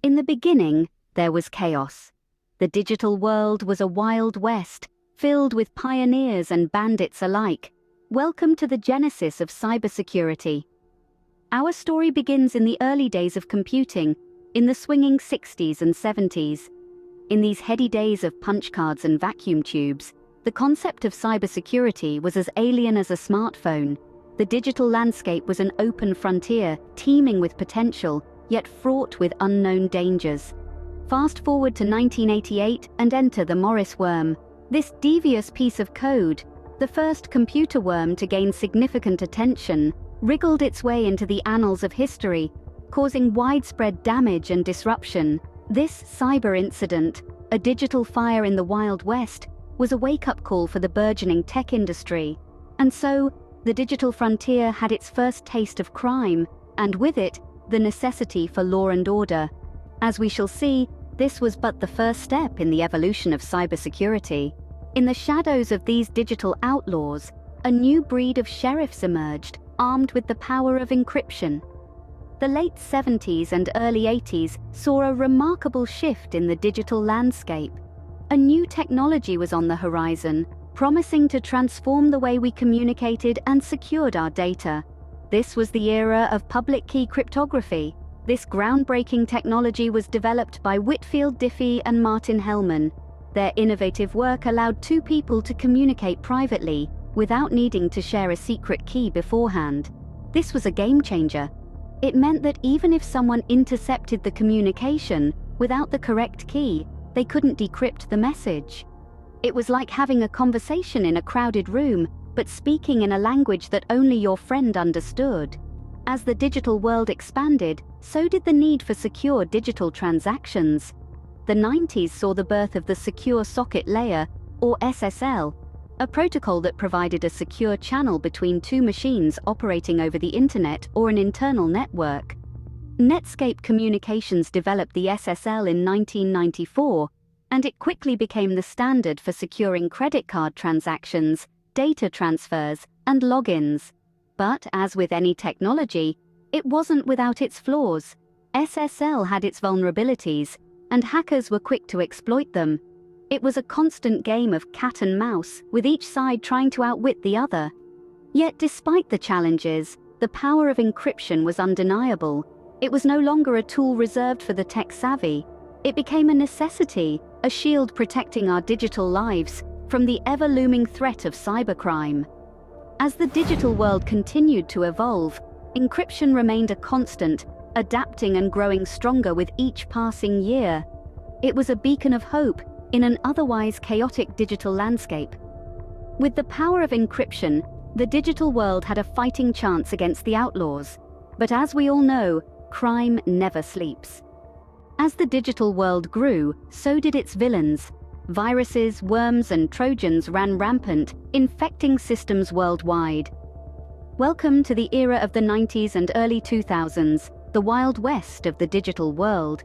In the beginning, there was chaos. The digital world was a wild west, filled with pioneers and bandits alike. Welcome to the genesis of cybersecurity. Our story begins in the early days of computing, in the swinging 60s and 70s. In these heady days of punch cards and vacuum tubes, the concept of cybersecurity was as alien as a smartphone. The digital landscape was an open frontier, teeming with potential, yet fraught with unknown dangers. Fast forward to 1988 and enter the Morris worm. This devious piece of code, the first computer worm to gain significant attention, wriggled its way into the annals of history, causing widespread damage and disruption. This cyber incident, a digital fire in the Wild West, was a wake-up call for the burgeoning tech industry. And so, the digital frontier had its first taste of crime, and with it, the necessity for law and order. As we shall see, this was but the first step in the evolution of cybersecurity. In the shadows of these digital outlaws, a new breed of sheriffs emerged, armed with the power of encryption. The late 70s and early 80s saw a remarkable shift in the digital landscape. A new technology was on the horizon, promising to transform the way we communicated and secured our data. This was the era of public key cryptography. This groundbreaking technology was developed by Whitfield Diffie and Martin Hellman. Their innovative work allowed two people to communicate privately, without needing to share a secret key beforehand. This was a game changer. It meant that even if someone intercepted the communication without the correct key, they couldn't decrypt the message. It was like having a conversation in a crowded room, but speaking in a language that only your friend understood. As the digital world expanded, so did the need for secure digital transactions. The 90s saw the birth of the Secure Socket Layer, or SSL, a protocol that provided a secure channel between two machines operating over the internet or an internal network. Netscape Communications developed the SSL in 1994, and it quickly became the standard for securing credit card transactions, data transfers, and logins. But as with any technology, it wasn't without its flaws. SSL had its vulnerabilities, and hackers were quick to exploit them. It was a constant game of cat and mouse, with each side trying to outwit the other. Yet despite the challenges, the power of encryption was undeniable. It was no longer a tool reserved for the tech-savvy. It became a necessity, a shield protecting our digital lives from the ever-looming threat of cybercrime. As the digital world continued to evolve, encryption remained a constant, adapting and growing stronger with each passing year. It was a beacon of hope in an otherwise chaotic digital landscape. With the power of encryption, the digital world had a fighting chance against the outlaws. But as we all know, crime never sleeps. As the digital world grew, so did its villains. Viruses, worms, and Trojans ran rampant, infecting systems worldwide. Welcome to the era of the 90s and early 2000s, the Wild West of the digital world.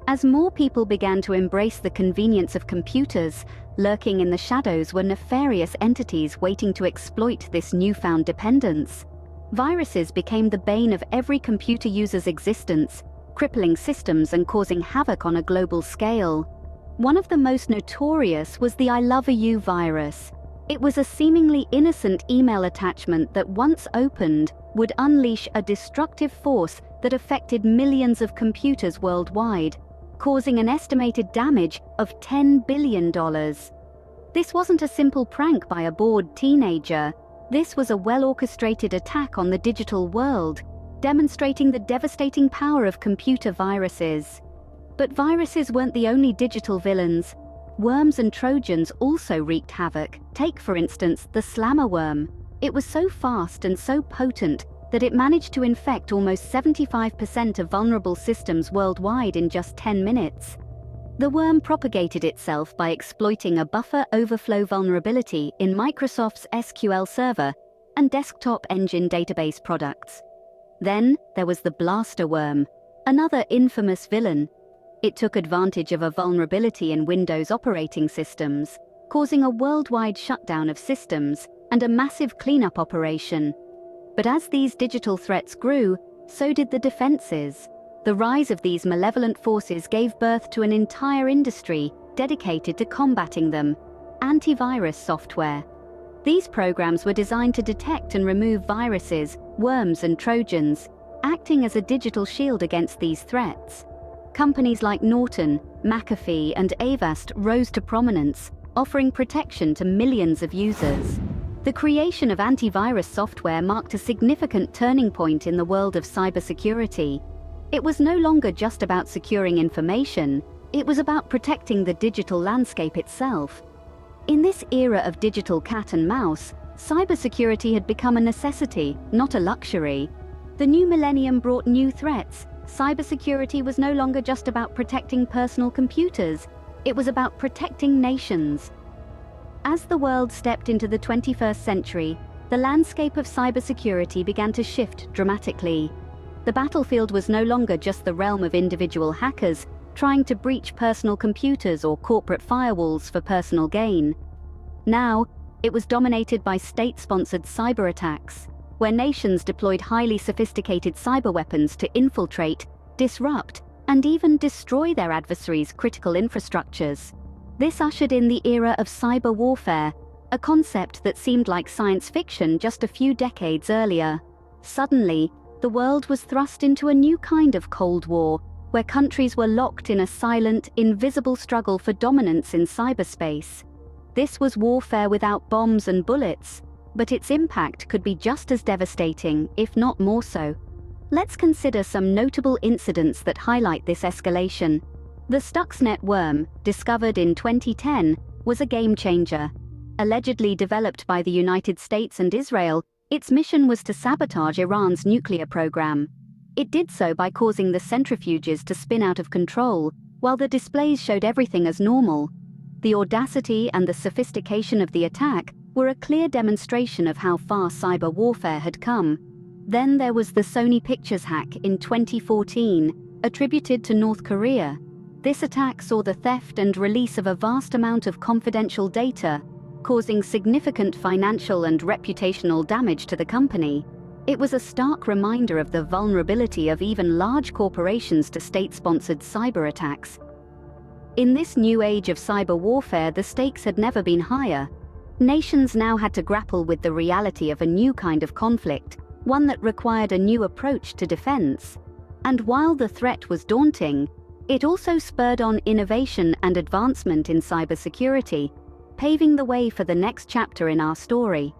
As more people began to embrace the convenience of computers, lurking in the shadows were nefarious entities waiting to exploit this newfound dependence. Viruses became the bane of every computer user's existence, crippling systems and causing havoc on a global scale. One of the most notorious was the I Love You virus. It was a seemingly innocent email attachment that once opened would unleash a destructive force that affected millions of computers worldwide, causing an estimated damage of $10 billion. This wasn't a simple prank by a bored teenager. This was a well-orchestrated attack on the digital world, demonstrating the devastating power of computer viruses. But viruses weren't the only digital villains. Worms and Trojans also wreaked havoc. Take, for instance, the slammer worm. It was so fast and so potent that it managed to infect almost 75% of vulnerable systems worldwide in just 10 minutes. The worm propagated itself by exploiting a buffer overflow vulnerability in Microsoft's SQL Server and desktop engine database products. Then there was the blaster worm, another infamous villain. It took advantage of a vulnerability in Windows operating systems, causing a worldwide shutdown of systems and a massive cleanup operation. But as these digital threats grew, so did the defenses. The rise of these malevolent forces gave birth to an entire industry dedicated to combating them: antivirus software. These programs were designed to detect and remove viruses, worms and trojans, acting as a digital shield against these threats. Companies like Norton, McAfee and Avast rose to prominence, offering protection to millions of users. The creation of antivirus software marked a significant turning point in the world of cybersecurity. It was no longer just about securing information, it was about protecting the digital landscape itself. In this era of digital cat and mouse, cybersecurity had become a necessity, not a luxury. The new millennium brought new threats. Cybersecurity was no longer just about protecting personal computers, it was about protecting nations. As the world stepped into the 21st century, the landscape of cybersecurity began to shift dramatically. The battlefield was no longer just the realm of individual hackers trying to breach personal computers or corporate firewalls for personal gain. Now, it was dominated by state-sponsored cyber attacks, where nations deployed highly sophisticated cyber weapons to infiltrate, disrupt, and even destroy their adversaries' critical infrastructures. This ushered in the era of cyber warfare, a concept that seemed like science fiction just a few decades earlier. Suddenly, the world was thrust into a new kind of Cold War, where countries were locked in a silent, invisible struggle for dominance in cyberspace. This was warfare without bombs and bullets, but its impact could be just as devastating, if not more so. Let's consider some notable incidents that highlight this escalation. The Stuxnet worm, discovered in 2010, was a game-changer. Allegedly developed by the United States and Israel, its mission was to sabotage Iran's nuclear program. It did so by causing the centrifuges to spin out of control, while the displays showed everything as normal. The audacity and the sophistication of the attack were a clear demonstration of how far cyber warfare had come. Then there was the Sony Pictures hack in 2014, attributed to North Korea. This attack saw the theft and release of a vast amount of confidential data, causing significant financial and reputational damage to the company. It was a stark reminder of the vulnerability of even large corporations to state-sponsored cyber attacks. In this new age of cyber warfare, the stakes had never been higher. Nations now had to grapple with the reality of a new kind of conflict, one that required a new approach to defense. And while the threat was daunting, it also spurred on innovation and advancement in cybersecurity, paving the way for the next chapter in our story.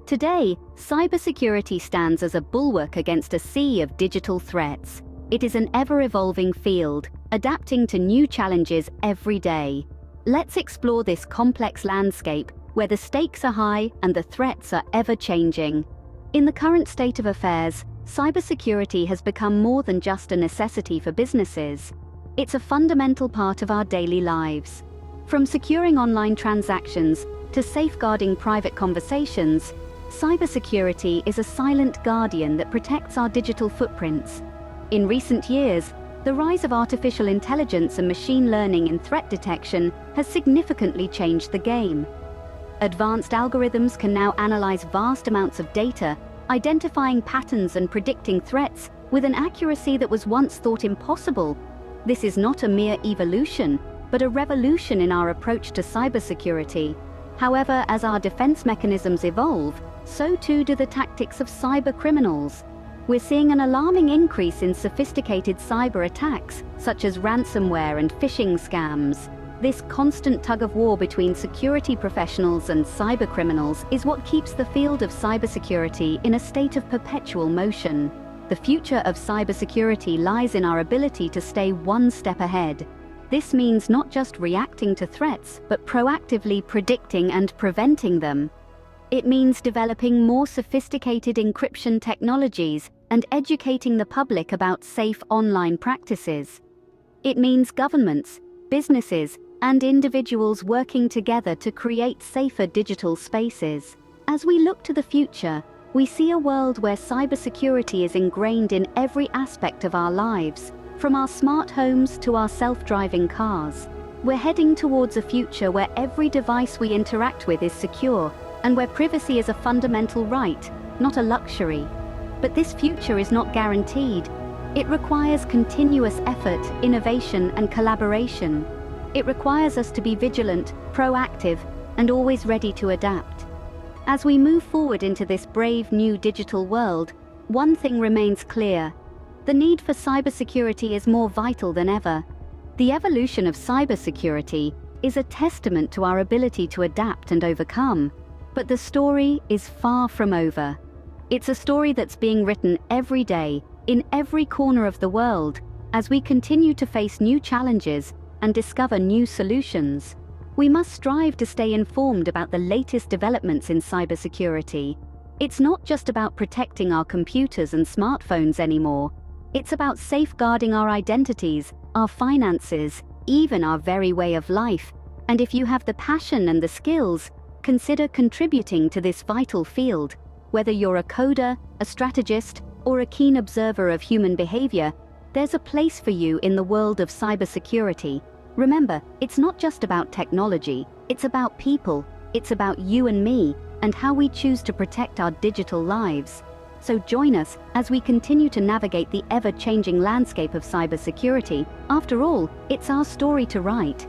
Today, cybersecurity stands as a bulwark against a sea of digital threats. It is an ever-evolving field, adapting to new challenges every day. Let's explore this complex landscape where the stakes are high and the threats are ever-changing. In the current state of affairs, cybersecurity has become more than just a necessity for businesses. It's a fundamental part of our daily lives. From securing online transactions to safeguarding private conversations, cybersecurity is a silent guardian that protects our digital footprints. In recent years, the rise of artificial intelligence and machine learning in threat detection has significantly changed the game. Advanced algorithms can now analyze vast amounts of data, identifying patterns and predicting threats with an accuracy that was once thought impossible. This is not a mere evolution, but a revolution in our approach to cybersecurity. However, as our defense mechanisms evolve, so too do the tactics of cyber criminals. We're seeing an alarming increase in sophisticated cyber attacks, such as ransomware and phishing scams. This constant tug-of-war between security professionals and cyber criminals is what keeps the field of cybersecurity in a state of perpetual motion. The future of cybersecurity lies in our ability to stay one step ahead. This means not just reacting to threats, but proactively predicting and preventing them. It means developing more sophisticated encryption technologies and educating the public about safe online practices. It means governments, businesses, and individuals working together to create safer digital spaces. As we look to the future, we see a world where cybersecurity is ingrained in every aspect of our lives, from our smart homes to our self-driving cars. We're heading towards a future where every device we interact with is secure, and where privacy is a fundamental right, not a luxury. But this future is not guaranteed. It requires continuous effort, innovation, and collaboration. It requires us to be vigilant, proactive, and always ready to adapt. As we move forward into this brave new digital world, one thing remains clear. The need for cybersecurity is more vital than ever. The evolution of cybersecurity is a testament to our ability to adapt and overcome. But the story is far from over. It's a story that's being written every day, in every corner of the world, as we continue to face new challenges and discover new solutions. We must strive to stay informed about the latest developments in cybersecurity. It's not just about protecting our computers and smartphones anymore. It's about safeguarding our identities, our finances, even our very way of life. And if you have the passion and the skills, consider contributing to this vital field. Whether you're a coder, a strategist, or a keen observer of human behavior, there's a place for you in the world of cybersecurity. Remember, it's not just about technology, it's about people, it's about you and me, and how we choose to protect our digital lives. So join us as we continue to navigate the ever-changing landscape of cybersecurity. After all, it's our story to write.